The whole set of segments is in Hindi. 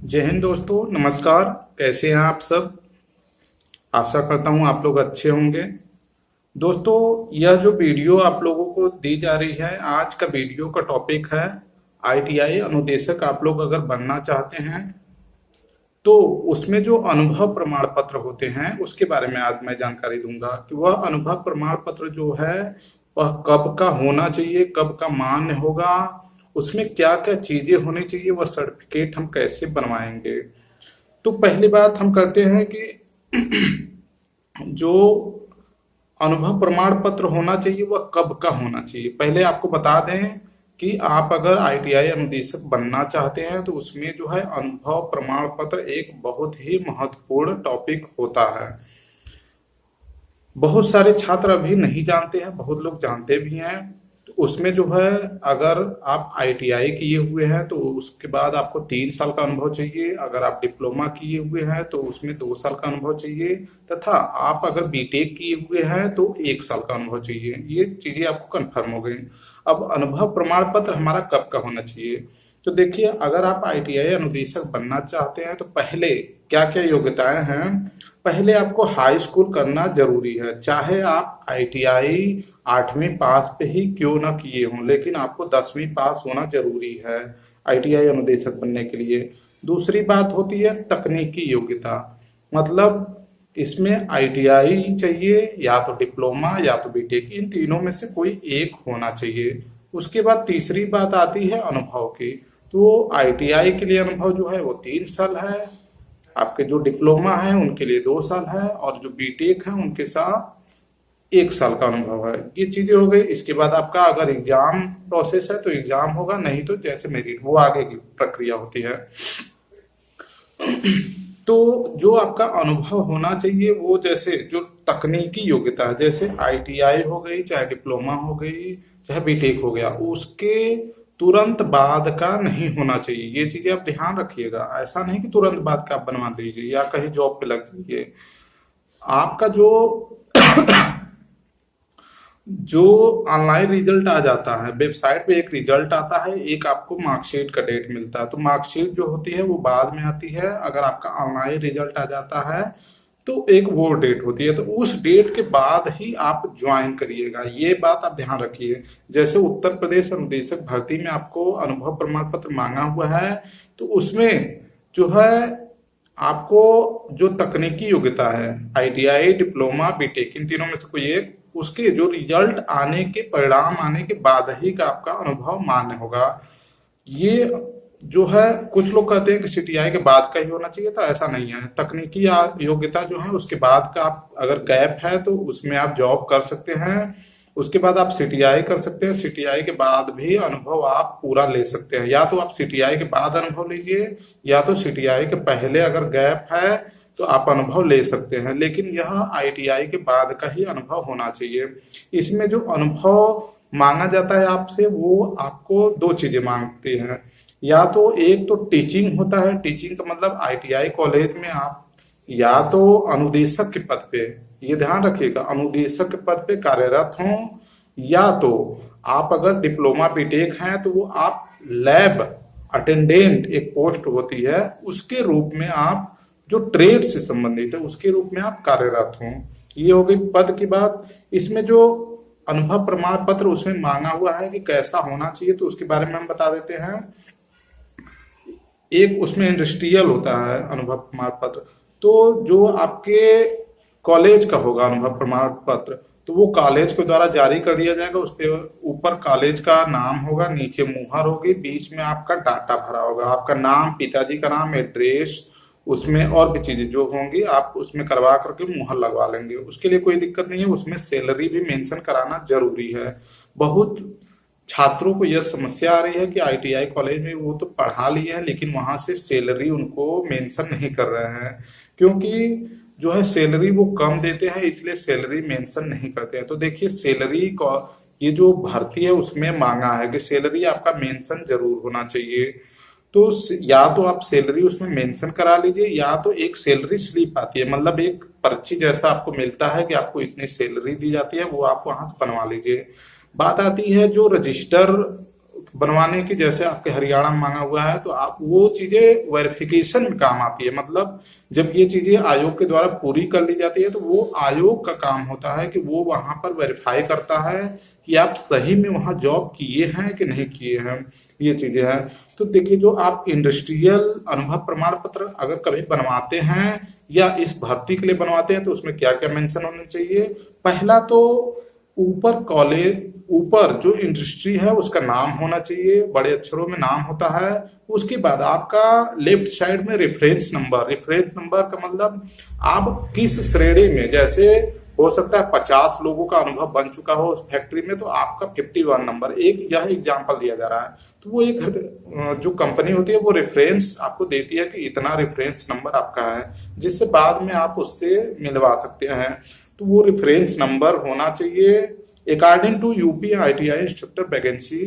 जय हिंद दोस्तों, नमस्कार। कैसे हैं आप सब? आशा करता हूं आप लोग अच्छे होंगे। दोस्तों, यह जो वीडियो आप लोगों को दी जा रही है, आज का वीडियो का टॉपिक है आईटीआई अनुदेशक। आप लोग अगर बनना चाहते हैं तो उसमें जो अनुभव प्रमाण पत्र होते हैं उसके बारे में आज मैं जानकारी दूंगा कि वह अनुभव प्रमाण पत्र जो है वह कब का होना चाहिए, कब का मान्य होगा, उसमें क्या क्या चीजें होनी चाहिए, वह सर्टिफिकेट हम कैसे बनवाएंगे। तो पहली बात हम करते हैं कि जो अनुभव प्रमाण पत्र होना चाहिए वह कब का होना चाहिए। पहले आपको बता दें कि आप अगर आईटीआई अनुदेशक बनना चाहते हैं तो उसमें जो है अनुभव प्रमाण पत्र एक बहुत ही महत्वपूर्ण टॉपिक होता है। बहुत सारे छात्र अभी नहीं जानते हैं, बहुत लोग जानते भी हैं। तो उसमें जो है अगर आप आईटीआई किए हुए हैं तो उसके बाद आपको 3 साल का अनुभव चाहिए। अगर आप डिप्लोमा किए हुए हैं तो उसमें 2 साल का अनुभव चाहिए, तथा आप अगर बीटेक किए हुए हैं तो 1 साल का अनुभव चाहिए। ये चीजें आपको कंफर्म हो गई। अब अनुभव प्रमाण पत्र हमारा कब का होना चाहिए? तो देखिए, अगर आप आईटीआई अनुदेशक बनना चाहते हैं तो पहले क्या क्या योग्यताएं हैं। पहले आपको हाई स्कूल करना जरूरी है, चाहे आप आईटीआई 8वीं पास पे ही क्यों ना किए हों, लेकिन आपको 10वीं पास होना जरूरी है आईटीआई अनुदेशक बनने के लिए। दूसरी बात होती है तकनीकी योग्यता, मतलब इसमें आईटीआई चाहिए या तो डिप्लोमा या तो बीटेक, इन तीनों में से कोई एक होना चाहिए। उसके बाद तीसरी बात आती है अनुभव की। तो आईटीआई के लिए अनुभव जो है वो 3 साल है, आपके जो डिप्लोमा है उनके लिए 2 साल है, और जो बीटेक है उनके साथ 1 साल का अनुभव है। ये चीजें हो गई। इसके बाद आपका अगर एग्जाम प्रोसेस है तो एग्जाम होगा, नहीं तो जैसे मेरिट वो आगे की प्रक्रिया होती है। तो जो आपका अनुभव होना चाहिए वो जैसे जो तकनीकी योग्यता है, जैसे आईटीआई हो गई, चाहे डिप्लोमा हो गई, चाहे बीटेक हो गया, उसके तुरंत बाद का नहीं होना चाहिए। ये चीजें आप ध्यान रखिएगा। ऐसा नहीं कि तुरंत बाद का आप बनवा दीजिए या कहीं जॉब पे लग जाइए। आपका जो जो ऑनलाइन रिजल्ट आ जाता है, वेबसाइट पे एक रिजल्ट आता है, एक आपको मार्कशीट का डेट मिलता है। तो मार्कशीट जो होती है वो बाद में आती है। अगर आपका ऑनलाइन रिजल्ट आ जाता है तो एक वो डेट होती है, तो उस डेट के बाद ही आप ज्वाइन करिएगा। ये बात आप ध्यान रखिए। जैसे उत्तर प्रदेश अनुदेशक भर्ती में आपको अनुभव प्रमाण पत्र मांगा हुआ है, तो उसमें जो है आपको जो तकनीकी योग्यता है, आईटीआई, डिप्लोमा, बीटेक, इन तीनों में से कोई एक, उसके जो रिजल्ट आने के, परिणाम आने के बाद ही का आपका अनुभव मान्य होगा। ये जो है कुछ लोग कहते हैं कि सीटीआई के बाद का ही होना चाहिए, तो ऐसा नहीं है। तकनीकी योग्यता जो है उसके बाद का, आप अगर गैप है तो उसमें आप जॉब कर सकते हैं। उसके बाद आप सीटीआई कर सकते हैं। सीटीआई के बाद भी अनुभव आप पूरा ले सकते हैं। या तो आप सीटीआई के बाद अनुभव लीजिए, या तो सीटीआई के पहले अगर गैप है तो आप अनुभव ले सकते हैं, लेकिन यह आईटीआई के बाद का ही अनुभव होना चाहिए। इसमें जो अनुभव मांगा जाता है आपसे, वो आपको 2 चीजें मांगते हैं। या तो एक तो टीचिंग होता है, टीचिंग का मतलब आईटीआई कॉलेज में आप या तो अनुदेशक के पद पे, ये ध्यान रखिएगा, अनुदेशक के पद पे कार्यरत हों, या तो आप अगर डिप्लोमा बीटेक हैं तो वो आप लैब अटेंडेंट, एक पोस्ट होती है, उसके रूप में आप जो ट्रेड से संबंधित है उसके रूप में आप कार्यरत हों। ये हो गई पद की बात। इसमें जो अनुभव प्रमाण पत्र उसमें मांगा हुआ है कि कैसा होना चाहिए, तो उसके बारे में हम बता देते हैं। एक उसमें इंडस्ट्रियल होता है अनुभव प्रमाण पत्र, तो जो आपके कॉलेज का होगा अनुभव प्रमाण पत्र, तो वो कॉलेज के द्वारा जारी कर दिया जाएगा। उसके ऊपर कॉलेज का नाम होगा, नीचे मुहर होगी, बीच में आपका डाटा भरा होगा, आपका नाम, पिताजी का नाम, एड्रेस, उसमें और भी चीजें जो होंगी आप उसमें करवा करके मुहर लगवा लेंगे। उसके लिए कोई दिक्कत नहीं है। उसमें सैलरी भी मेंशन कराना जरूरी है। बहुत छात्रों को यह समस्या आ रही है कि आईटीआई कॉलेज में वो तो पढ़ा लिए हैं लेकिन वहां से सैलरी उनको मेंशन नहीं कर रहे हैं, क्योंकि जो है सैलरी वो कम देते हैं, इसलिए सैलरी मेंशन नहीं करते हैं। तो देखिए, सैलरी का ये जो भर्ती है उसमें मांगा है कि सैलरी आपका मेंशन जरूर होना चाहिए। तो या तो आप सैलरी उसमें मेंशन करा लीजिए, या तो एक सैलरी स्लिप आती है, मतलब एक पर्ची जैसा आपको मिलता है कि आपको इतनी सैलरी दी जाती है, वो आप वहां से बनवा लीजिए। बात आती है जो रजिस्टर बनवाने की, जैसे आपके हरियाणा में मांगा हुआ है, तो आप वो चीजें वेरिफिकेशन में काम आती है। मतलब जब ये चीजें आयोग के द्वारा पूरी कर ली जाती है तो वो आयोग का काम होता है कि वो वहां पर वेरीफाई करता है कि आप सही में वहां जॉब किए हैं कि नहीं किए हैं, ये चीजें हैं। तो देखिए, जो आप इंडस्ट्रियल अनुभव प्रमाण पत्र अगर कभी बनवाते हैं या इस भर्ती के लिए बनवाते हैं तो उसमें क्या क्या मेंशन होना चाहिए। पहला तो ऊपर कॉलेज, ऊपर जो इंडस्ट्री है उसका नाम होना चाहिए, बड़े अक्षरों में नाम होता है। उसके बाद आपका लेफ्ट साइड में रेफरेंस नंबर, रेफरेंस नंबर का मतलब आप किस श्रेणी में, जैसे हो सकता है 50 लोगों का अनुभव बन चुका हो उस फैक्ट्री में तो आपका 51 नंबर, एक यह एग्जांपल दिया जा रहा है। तो वो एक जो कंपनी होती है वो रेफरेंस आपको देती है कि इतना रेफरेंस नंबर आपका है, जिससे बाद में आप उससे मिलवा सकते हैं। तो वो रेफरेंस नंबर होना चाहिए according to UP ITI instructor vacancy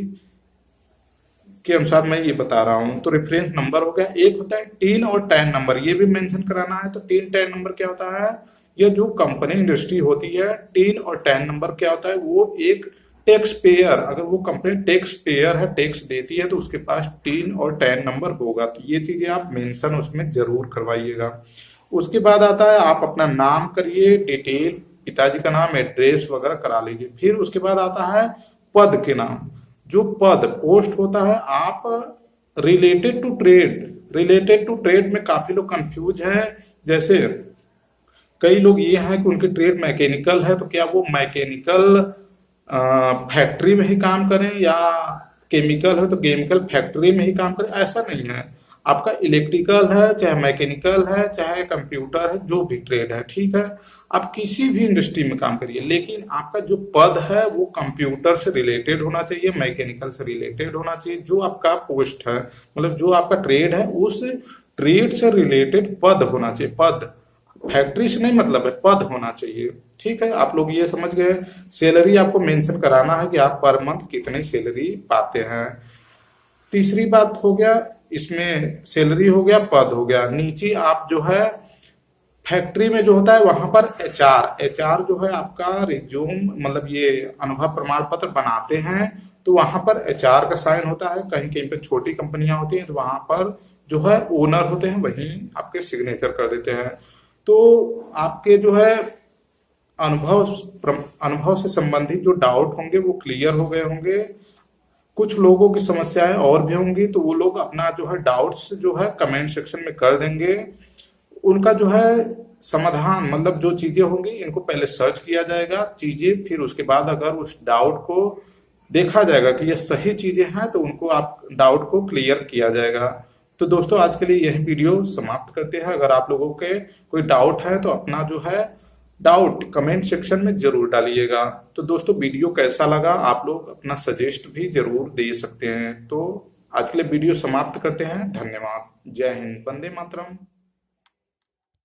के अनुसार मैं ये बता रहा हूँ। तो रेफरेंस नंबर हो गया। एक होता है टीन और टैन नंबर, ये भी मेंशन कराना है। तो टीन टैन नंबर क्या होता है, ये जो कंपनी इंडस्ट्री होती है, टीन और टैन नंबर क्या होता है, वो एक टैक्स पेयर, अगर वो कंपनी टैक्स पेयर है, टैक्स देती है, तो उसके पास टीन और टैन नंबर होगा। तो ये चीजें आप मेंशन उसमें जरूर करवाइएगा। उसके बाद आता है आप अपना नाम करिए, डिटेल, पिताजी का नाम, एड्रेस वगैरह करा लीजिए। फिर उसके बाद आता है पद के नाम, जो पद पोस्ट होता है आप related to trade. Related to trade में काफी लोग कंफ्यूज हैं। जैसे कई लोग ये हैं कि उनकी ट्रेड मैकेनिकल है, तो क्या वो मैकेनिकल फैक्ट्री में ही काम करें, या केमिकल है तो केमिकल फैक्ट्री में ही काम करें, ऐसा नहीं है। आपका इलेक्ट्रिकल है, चाहे मैकेनिकल है, चाहे कंप्यूटर है, जो भी ट्रेड है, ठीक है, आप किसी भी इंडस्ट्री में काम करिए, लेकिन आपका जो पद है वो कंप्यूटर से रिलेटेड होना चाहिए, मैकेनिकल से रिलेटेड होना चाहिए। जो आपका पोस्ट है, मतलब जो आपका ट्रेड है, उस ट्रेड से रिलेटेड पद होना चाहिए। पद, फैक्ट्री से नहीं मतलब है, पद होना चाहिए। ठीक है, आप लोग ये समझ गए। सैलरी आपको मेंशन कराना है कि आप पर मंथ कितनी सैलरी पाते हैं। तीसरी बात हो गया, इसमें सैलरी हो गया, पद हो गया। नीचे आप जो है फैक्ट्री में जो होता है वहां पर HR जो है आपका रिज्यूम, मतलब ये अनुभव प्रमाण पत्र बनाते हैं, तो वहां पर HR का साइन होता है। कहीं कहीं पे छोटी कंपनियां होती हैं तो वहां पर जो है ओनर होते हैं, वहीं आपके सिग्नेचर कर देते हैं। तो आपके जो है अनुभव से संबंधित जो डाउट होंगे वो क्लियर हो गए होंगे। कुछ लोगों की समस्याएं और भी होंगी, तो वो लोग अपना जो है डाउट्स जो है कमेंट सेक्शन में कर देंगे। उनका जो है समाधान, मतलब जो चीजें होंगी इनको पहले सर्च किया जाएगा चीजें, फिर उसके बाद अगर उस डाउट को देखा जाएगा कि ये सही चीजें हैं तो उनको आप डाउट को क्लियर किया जाएगा। तो दोस्तों, आज के लिए यही वीडियो समाप्त करते हैं। अगर आप लोगों के कोई डाउट है तो अपना जो है डाउट कमेंट सेक्शन में जरूर डालिएगा। तो दोस्तों, वीडियो कैसा लगा आप लोग अपना सजेस्ट भी जरूर दे सकते हैं। तो आज के लिए वीडियो समाप्त करते हैं। धन्यवाद। जय हिंद, वंदे मातरम।